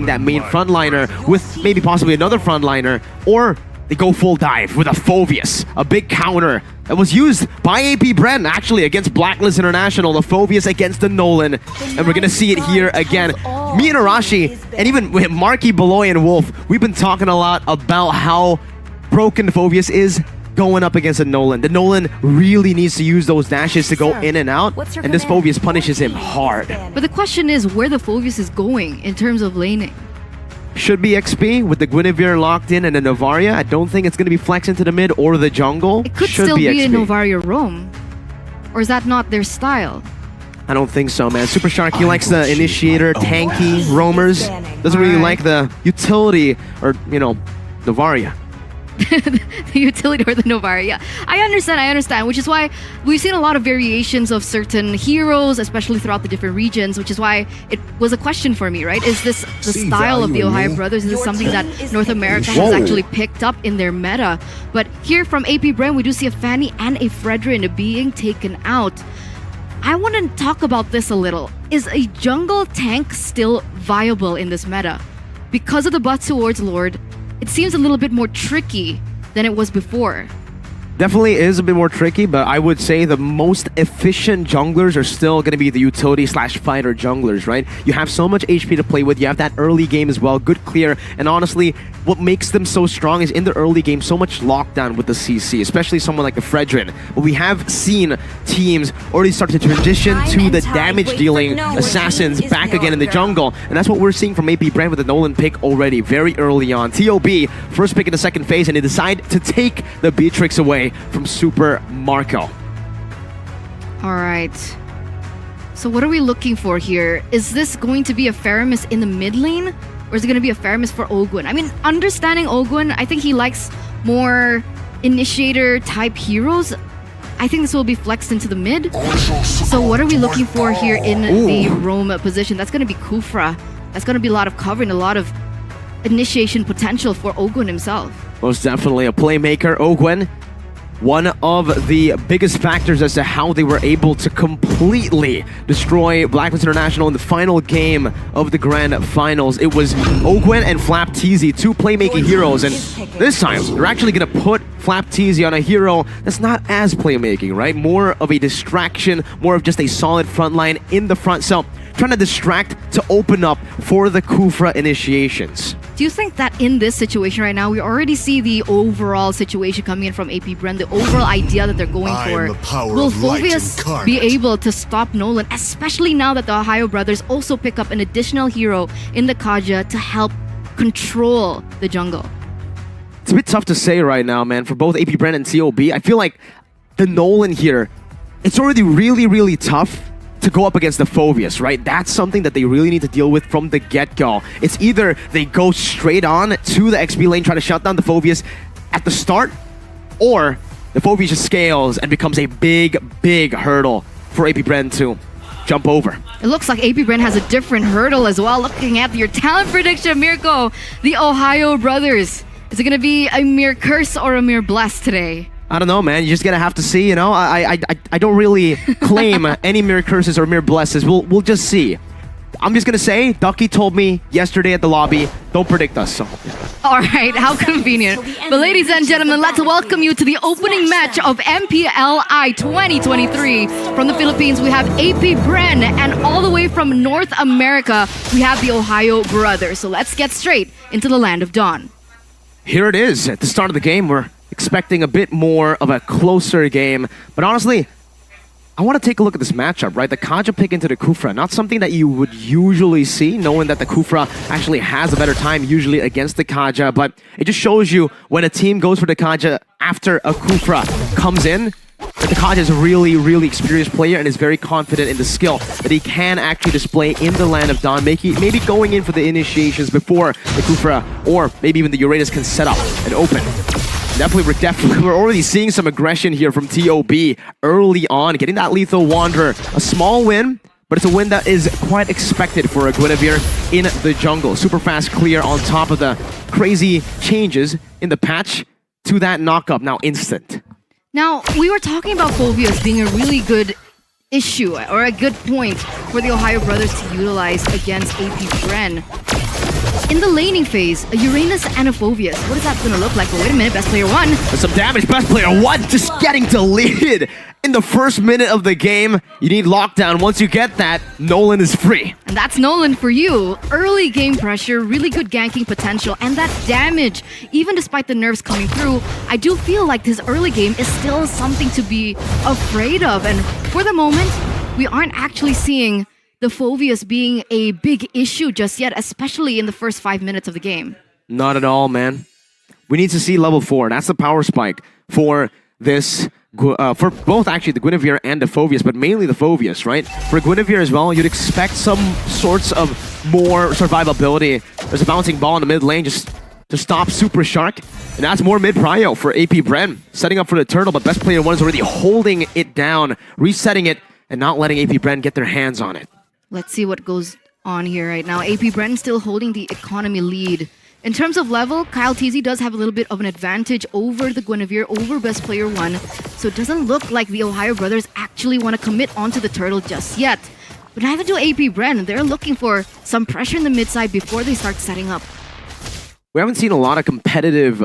that main frontliner with maybe possibly another frontliner, or they go full dive with a Phoveus, a big counter that was used by AP Bren actually against Blacklist International, the Phoveus against the Nolan, and we're gonna see it here again. Me and Arashi, and even with Marky, Beloy, and Wolf, we've been talking a lot about how broken the Phoveus is going up against a Nolan. The Nolan really needs to use those dashes to go in and out, and this Phoveus punishes him hard. But the question is where the Phoveus is going in terms of laning. Should be XP with the Guinevere locked in and the Novaria. I don't think it's going to be flex into the mid or the jungle. It could Should still be a XP. Novaria roam. Or is that not their style? I don't think so, man. Super Shark, he likes the initiator, tanky roamers. Doesn't really like the utility or, you know, Novaria. The utility or the Novaria. Yeah, I understand, which is why we've seen a lot of variations of certain heroes, especially throughout the different regions, which is why it was a question for me, right? Is this the style of the Ohio Brothers? Is this something that North America has actually picked up in their meta? But here from AP Bren, we do see a Fanny and a Fredrin being taken out. I want to talk about this a little. Is a jungle tank still viable in this meta? Because of the buff towards Lord, it seems a little bit more tricky than it was before. Definitely is a bit more tricky, but I would say the most efficient junglers are still going to be the utility slash fighter junglers, right? You have so much HP to play with. You have that early game as well, good clear. And honestly, what makes them so strong is in the early game, so much lockdown with the CC, especially someone like the Fredrin. But we have seen teams already start to transition to the damage dealing assassins back again in the jungle. And that's what we're seeing from AP Bren with the Nolan pick already very early on. TOB, first pick in the second phase, and they decide to take the Beatrix away from Super Marco. All right. So what are we looking for here? Is this going to be a Faramis in the mid lane? Or is it going to be a Faramis for Ogwyn? I mean, understanding Ogwyn, I think he likes more initiator type heroes. I think this will be flexed into the mid. So what are we looking for here in the roam position? That's going to be Kufra. That's going to be a lot of cover and a lot of initiation potential for Ogwyn himself. Most definitely a playmaker, Ogwyn. One of the biggest factors as to how they were able to completely destroy Blacklist International in the final game of the Grand Finals. It was Ogwyn and Flapteezy, two playmaking heroes, and this time they're actually going to put Flapteezy on a hero that's not as playmaking, right? More of a distraction, more of just a solid front line in the front. So trying to distract to open up for the Kufra initiations. Do you think that in this situation right now, we already see the overall situation coming in from AP Bren, the overall idea that they're going for? Will Phoveus be able to stop Nolan, especially now that the Ohio Brothers also pick up an additional hero in the Kaja to help control the jungle? It's a bit tough to say right now, man, for both AP Bren and TOB. I feel like the Nolan here, it's already really, really tough to go up against the Phoveus, right? That's something that they really need to deal with from the get-go. It's either they go straight on to the XP lane, try to shut down the Phoveus at the start, or the Phoveus just scales and becomes a big, big hurdle for AP Bren to jump over. It looks like AP Bren has a different hurdle as well. Looking at your talent prediction, Mirko, the Ohio Brothers. Is it going to be a mere curse or a mere bless today? I don't know, man. You're just gonna have to see, you know? I don't really claim any mere curses or mere blesses. We'll just see. I'm just gonna say, Ducky told me yesterday at the lobby, don't predict us, so. All right, how convenient. But ladies and gentlemen, let's welcome you to the opening match of MPLI 2023. From the Philippines, we have AP Bren, and all the way from North America, we have the Ohio Brothers. So let's get straight into the Land of Dawn. Here it is. At the start of the game, we're expecting a bit more of a closer game. But honestly, I want to take a look at this matchup, right? The Kaja pick into the Kufra, not something that you would usually see, knowing that the Kufra actually has a better time usually against the Kaja. But it just shows you when a team goes for the Kaja after a Kufra comes in, that the Kaja is a really, really experienced player and is very confident in the skill that he can actually display in the Land of Dawn, maybe going in for the initiations before the Kufra or maybe even the Uranus can set up and open. We're already seeing some aggression here from TOB early on, getting that Lethal Wanderer. A small win, but it's a win that is quite expected for a Guinevere in the jungle. Super fast clear on top of the crazy changes in the patch to that knock-up, now instant. Now, we were talking about Phoveus being a really good issue or a good point for the Ohio Brothers to utilize against AP Bren. In the laning phase, a Uranus and a Phoveus. What is that going to look like? But wait a minute, best player 1. There's some damage. Best player 1 just getting deleted in the first minute of the game. You need lockdown. Once you get that, Nolan is free. And that's Nolan for you. Early game pressure, really good ganking potential, and that damage. Even despite the nerfs coming through, I do feel like this early game is still something to be afraid of. And for the moment, we aren't actually seeing the Phoveus being a big issue just yet, especially in the first 5 minutes of the game. Not at all, man. We need to see level 4. That's the power spike for this, for both actually the Guinevere and the Phoveus, but mainly the Phoveus, right? For Guinevere as well, you'd expect some sorts of more survivability. There's a bouncing ball in the mid lane just to stop Super Shark, and that's more mid prio for AP Bren, setting up for the turtle, but best player 1 is already holding it down, resetting it, and not letting AP Bren get their hands on it. Let's see what goes on here right now. AP Bren still holding the economy lead. In terms of level, Kyle TZ does have a little bit of an advantage over the Guinevere, over best player 1. So it doesn't look like the Ohio brothers actually want to commit onto the turtle just yet. But neither do AP Bren. They're looking for some pressure in the mid side before they start setting up. We haven't seen a lot of competitive,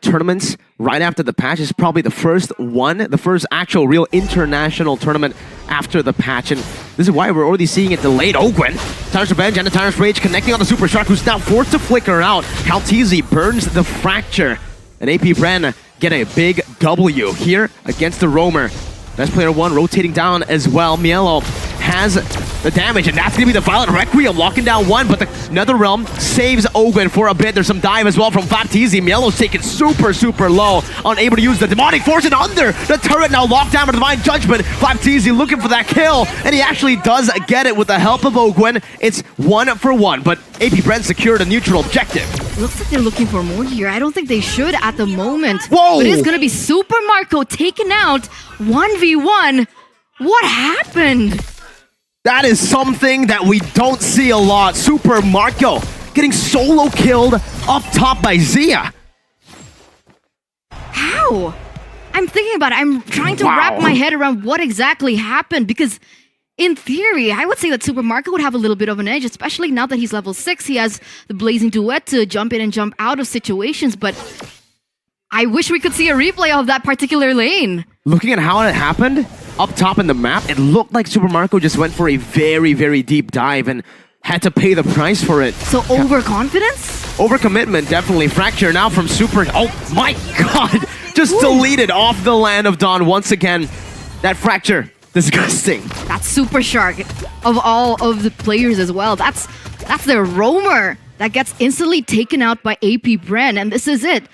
tournaments right after the patch. It's probably the first one, the first actual real international tournament after the patch. And this is why we're already seeing it delayed. Gwen, Tyrant's Revenge and the Tyrant's Rage connecting on the Super Shark, who's now forced to flicker out. Caltizi burns the Fracture. And AP Bren get a big W here against the Roamer. Best player 1 rotating down as well. Mielo has the damage, and that's going to be the Violent Requiem locking down 1, but the Netherrealm saves Ogun for a bit. There's some dive as well from Baptizi. Mielo's taken super low, unable to use the Demonic Force, and under the turret now locked down by Divine Judgment. Baptizi looking for that kill, and he actually does get it with the help of Ogun. It's 1 for 1, but AP Bren secured a neutral objective. Looks like they're looking for more here. I don't think they should at the moment. Whoa! But it's going to be Super Marco taken out 1v1. What happened? That is something that we don't see a lot. Super Marco getting solo killed up top by Zia. How? I'm thinking about it. I'm trying to wrap my head around what exactly happened, because in theory, I would say that Super Marco would have a little bit of an edge, especially now that he's level 6. He has the Blazing Duet to jump in and jump out of situations, but I wish we could see a replay of that particular lane. Looking at how it happened, up top in the map, it looked like Super Marco just went for a very deep dive and had to pay the price for it. So overconfidence? Overcommitment, definitely. Fracture now from Super. Oh my god! Just deleted off the Land of Dawn once again. That Fracture, disgusting. That's Super Shark of all of the players as well. That's their roamer that gets instantly taken out by AP Bren, and this is it.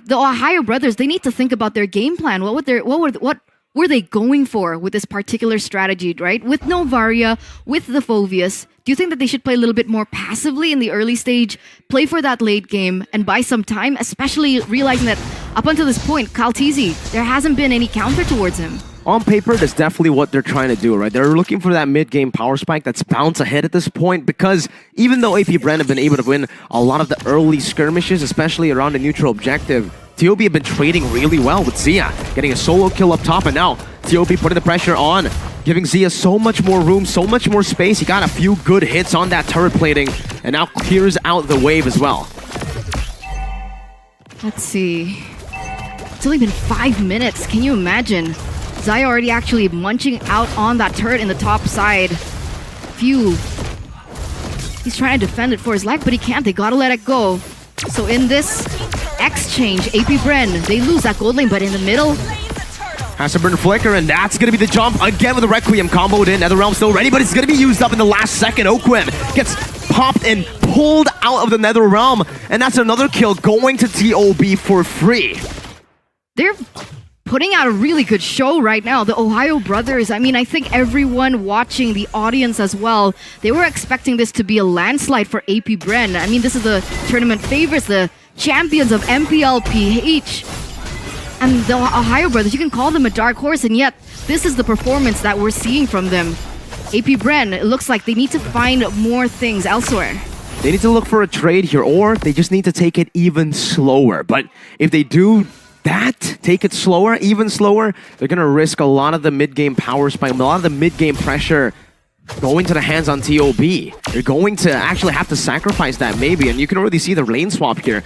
The Ohio brothers, they need to think about their game plan. What were they going for with this particular strategy, right? With Novaria, with the Phoveus, do you think that they should play a little bit more passively in the early stage, play for that late game, and buy some time, especially realizing that up until this point, Caltizi, there hasn't been any counter towards him? On paper, that's definitely what they're trying to do, right? They're looking for that mid-game power spike that's bounce ahead at this point, because even though AP Bren have been able to win a lot of the early skirmishes, especially around the neutral objective, TOB have been trading really well with Zia, getting a solo kill up top, and now TOB putting the pressure on, giving Zia so much more room, so much more space. He got a few good hits on that turret plating, and now clears out the wave as well. Let's see. It's only been 5 minutes. Can you imagine? Zaya already actually munching out on that turret in the top side. Phew. He's trying to defend it for his life, but he can't. They gotta let it go. So in this exchange, AP Bren, they lose that gold lane, but in the middle, has to burn Flicker, and that's going to be the jump again with the Requiem comboed in. Netherrealm still ready, but it's going to be used up in the last second. Oquim gets popped and pulled out of the Netherrealm, and that's another kill going to TOB for free. They're putting out a really good show right now. The Ohio brothers, I mean, I think everyone watching, the audience as well, they were expecting this to be a landslide for AP Bren. I mean, this is the tournament favorites, the champions of MPL PH. And the Ohio brothers, you can call them a dark horse, and yet this is the performance that we're seeing from them. AP Bren, it looks like they need to find more things elsewhere. They need to look for a trade here, or they just need to take it even slower. But if they do that, take it slower, even slower, they're going to risk a lot of the mid-game power spike, a lot of the mid-game pressure going to the hands on TOB. You're going to actually have to sacrifice that maybe, and you can already see the lane swap here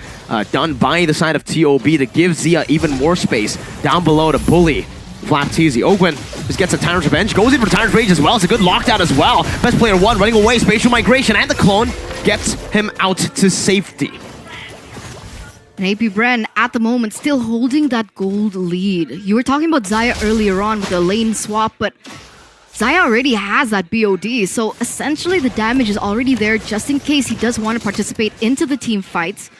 done by the side of TOB to give Zia even more space down below to bully Flap Teasy. Ogwen just gets a Tyrant's Revenge, goes in for Tyrant's Rage as well. It's a good lockdown as well. Best player 1 running away, spatial migration, and the clone gets him out to safety. And AP Bren, at the moment, still holding that gold lead. You were talking about Zaya earlier on with the lane swap, but Zaya already has that BOD, so essentially the damage is already there just in case he does want to participate into the team fights.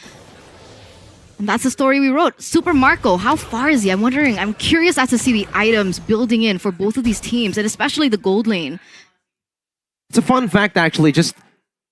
And that's the story we wrote. Super Marco, how far is he? I'm wondering, I'm curious as to see the items building in for both of these teams, and especially the gold lane. It's a fun fact, actually. Just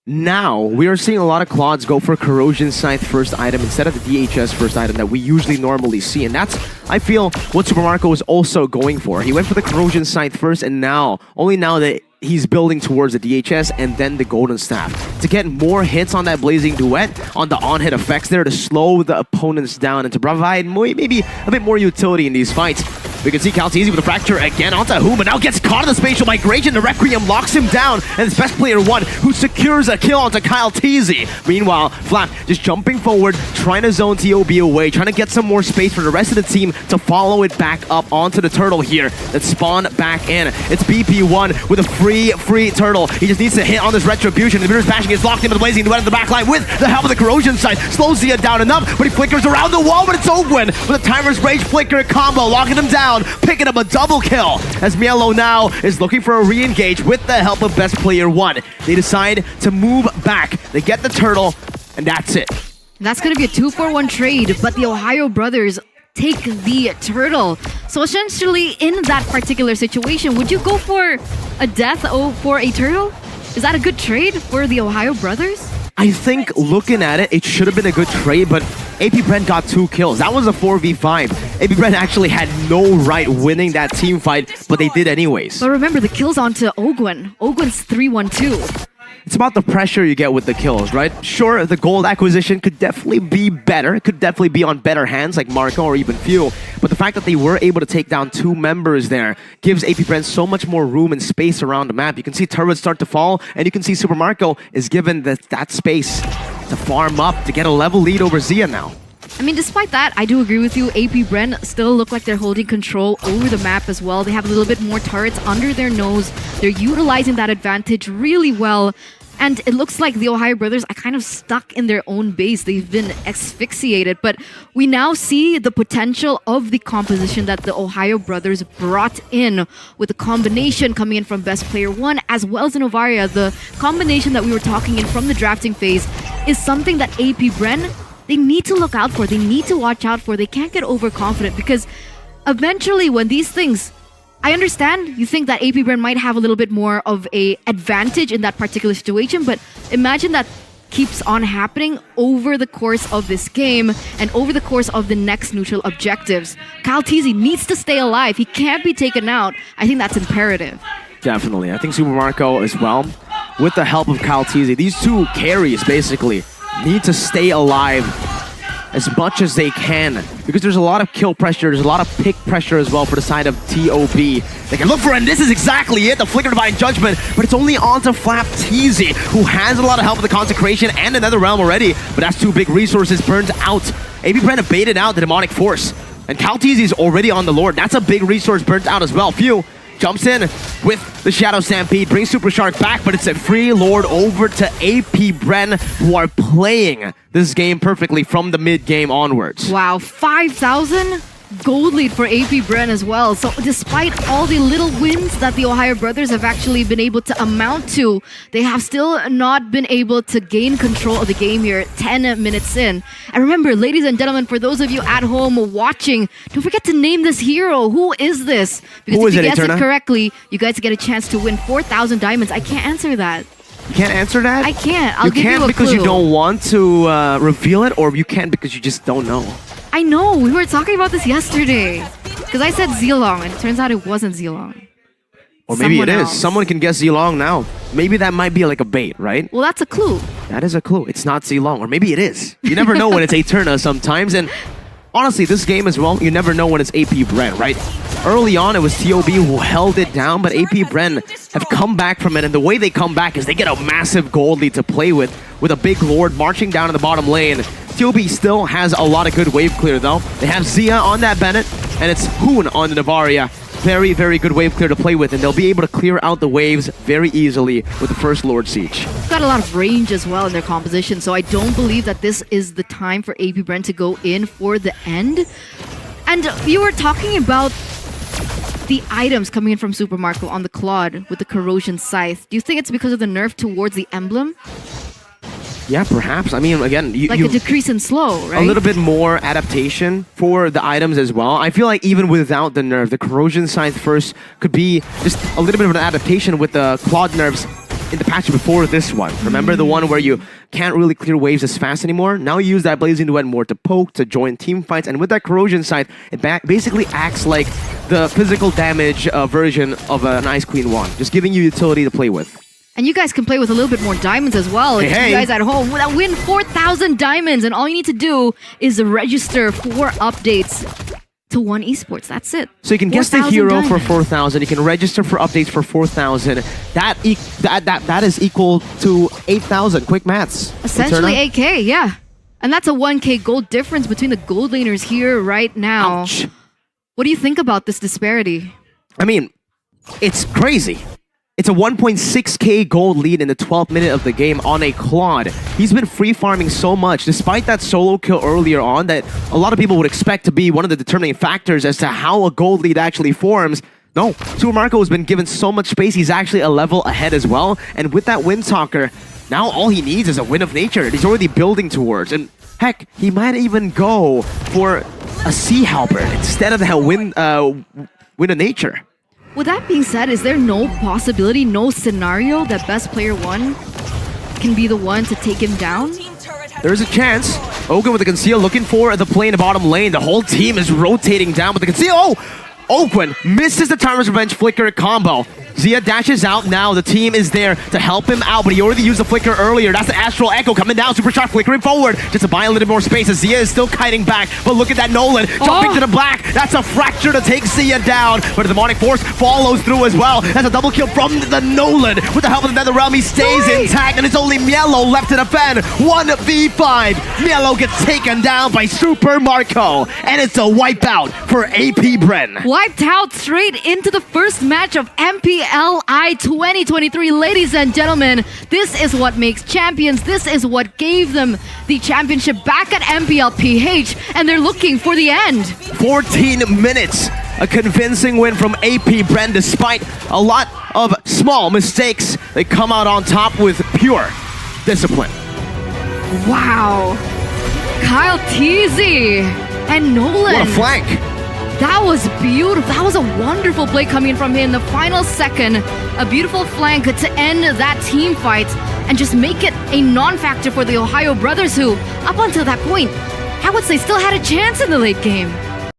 now, we are seeing a lot of Claudes go for Corrosion Scythe first item instead of the DHS first item that we usually normally see. And that's, I feel, what Super Marco is also going for. He went for the Corrosion Scythe first, and now, only now that he's building towards the DHS and then the Golden Staff to get more hits on that Blazing Duet, on the on-hit effects there to slow the opponents down and to provide maybe a bit more utility in these fights. We can see Calteezy with the Fracture again onto Huma, now gets caught in the spatial migration. The Requiem locks him down, and it's best player 1 who secures a kill onto Kyle Teasy. Meanwhile, Flap just jumping forward, trying to zone TOB away, trying to get some more space for the rest of the team to follow it back up onto the turtle here that spawned back in. It's BP1 with a free turtle. He just needs to hit on this retribution. The Mirror's bashing is locked into the Blazing Duet in the back line with the help of the Corrosion Side. Slows Zia down enough, but he flickers around the wall, but it's Ogwen with a Timer's Rage flicker combo, locking him down, picking up a double kill as Mielo now is looking for a re-engage with the help of best player 1. They decide to move back. They get the turtle, and that's it. That's going to be a 2-for-1 trade, but the Ohio brothers take the turtle. So essentially, in that particular situation, would you go for a death or for a turtle? Is that a good trade for the Ohio brothers? I think looking at it, it should have been a good trade, but AP Bren got 2 kills. That was a 4v5. AP Bren actually had no right winning that team fight, but they did anyways. But remember, the kill's onto Ogwen. Ogwen's 3-1-2. It's about the pressure you get with the kills, right? Sure, the gold acquisition could definitely be better. It could definitely be on better hands like Marco or even Fuel. But the fact that they were able to take down 2 members there gives AP Bren so much more room and space around the map. You can see turrets start to fall, and you can see Super Marco is given that space to farm up, to get a level lead over Zia now. I mean, despite that, I do agree with you. AP Bren still look like they're holding control over the map as well. They have a little bit more turrets under their nose. They're utilizing that advantage really well. And it looks like the Ohio brothers are kind of stuck in their own base. They've been asphyxiated. But we now see the potential of the composition that the Ohio brothers brought in with the combination coming in from Best Player 1 as well as Novaria. The combination that we were talking in from the drafting phase is something that AP Bren, they need to look out for. They need to watch out for. They can't get overconfident because eventually when these things... I understand you think that AP Bren might have a little bit more of a advantage in that particular situation, but imagine that keeps on happening over the course of this game and over the course of the next neutral objectives. Kyle Teasy needs to stay alive. He can't be taken out. I think that's imperative. Definitely. I think Super Marco as well, with the help of Kyle Teasy, these 2 carries basically need to stay alive as much as they can, because there's a lot of kill pressure, there's a lot of pick pressure as well for the side of TOB. They can look for it, and this is exactly it, the Flicker Divine Judgment, but it's only onto Flap Teasy, who has a lot of help with the Consecration and another realm already, but that's 2 big resources burned out. AP Bren baited out the Demonic Force, and Kyle Teasy is already on the Lord. That's a big resource burnt out as well. Phew jumps in with the Shadow Stampede, brings Super Shark back, but it's a free Lord over to AP Bren, who are playing this game perfectly from the mid-game onwards. Wow, 5,000 gold lead for AP Bren as well. So despite all the little wins that the Ohio brothers have actually been able to amount to, they have still not been able to gain control of the game here 10 minutes in. And remember, ladies and gentlemen, for those of you at home watching, don't forget to name this hero. Who is this? Because if you guess it correctly, you guys get a chance to win 4,000 diamonds. I can't answer that. You can't answer that? I can't. I'll give you a clue. You can't because you don't want to reveal it, or you can't because you just don't know? I know, we were talking about this yesterday. Because I said Zilong, and it turns out it wasn't Zilong. Or maybe it is. Someone can guess Zilong now. Maybe that might be like a bait, right? Well, that's a clue. That is a clue. It's not Zilong. Or maybe it is. You never know when it's Eterna sometimes. And honestly, this game as well, you never know when it's AP Bren, right? Early on, it was TOB who held it down, but AP Bren have come back from it, and the way they come back is they get a massive gold lead to play with a big Lord marching down in the bottom lane. TOB still has a lot of good wave clear, though. They have Zia on that Bennett, and it's Hoon on the Navaria. Very, very good wave clear to play with, and they'll be able to clear out the waves very easily with the first Lord Siege. Got a lot of range as well in their composition, so I don't believe that this is the time for AP Bren to go in for the end. And you were talking about the items coming in from Super Marco on the Claude with the Corrosion Scythe. Do you think it's because of the nerf towards the emblem? Yeah, perhaps. I mean, again, like a decrease in slow, right? A little bit more adaptation for the items as well. I feel like even without the nerf, the Corrosion Scythe first could be just a little bit of an adaptation with the Claude nerfs in the patch before this one. Remember the one where you can't really clear waves as fast anymore? Now you use that Blazing Duet more to poke, to join team fights, and with that Corrosion Scythe, it basically acts like the physical damage version of an Ice Queen wand, just giving you utility to play with. And you guys can play with a little bit more diamonds as well. If you guys at home win 4,000 diamonds, and all you need to do is register 4 updates to one esports. That's it. So you can guess the hero for 4,000. You can register for updates for 4,000. That is equal to 8,000. Quick maths. Essentially 8K, yeah. And that's a 1K gold difference between the gold laners here right now. Ouch. What do you think about this disparity? I mean, it's crazy. It's a 1.6k gold lead in the 12th minute of the game on a Claude. He's been free farming so much, despite that solo kill earlier on that a lot of people would expect to be one of the determining factors as to how a gold lead actually forms. No, Super Marco has been given so much space, he's actually a level ahead as well. And with that Windtalker, now all he needs is a Wind of Nature. He's already building towards. And heck, he might even go for a Sea Halberd instead of the Wind of Nature. With that being said, is there no possibility, no scenario that best player 1 can be the one to take him down? There's a chance. Ogun with the conceal looking for the play in the bottom lane. The whole team is rotating down with the conceal. Oh! Ogun misses the Timer's Revenge flicker combo. Zia dashes out now. The team is there to help him out, but he already used the flicker earlier. That's the Astral Echo coming down. Super shot flickering forward just to buy a little more space as Zia is still kiting back. But look at that Nolan jumping to the black. That's a fracture to take Zia down. But the Demonic Force follows through as well. That's a double kill from the Nolan. With the help of the NetherRealm, he stays intact, and it's only Mielo left to defend. 1v5. Mielo gets taken down by Super Marco, and it's a wipeout for AP Bren. Wiped out straight into the first match of MPL 2023. Ladies and gentlemen, this is what makes champions. This is what gave them the championship back at MPL PH, and they're looking for the end. 14 minutes. A convincing win from AP Bren despite a lot of small mistakes. They come out on top with pure discipline. Wow. Kyle Teasy and Nolan. What a flank. That was beautiful. That was a wonderful play coming in from him in the final second. A beautiful flank to end that team fight and just make it a non-factor for the Ohio brothers who, up until that point, I would say still had a chance in the late game.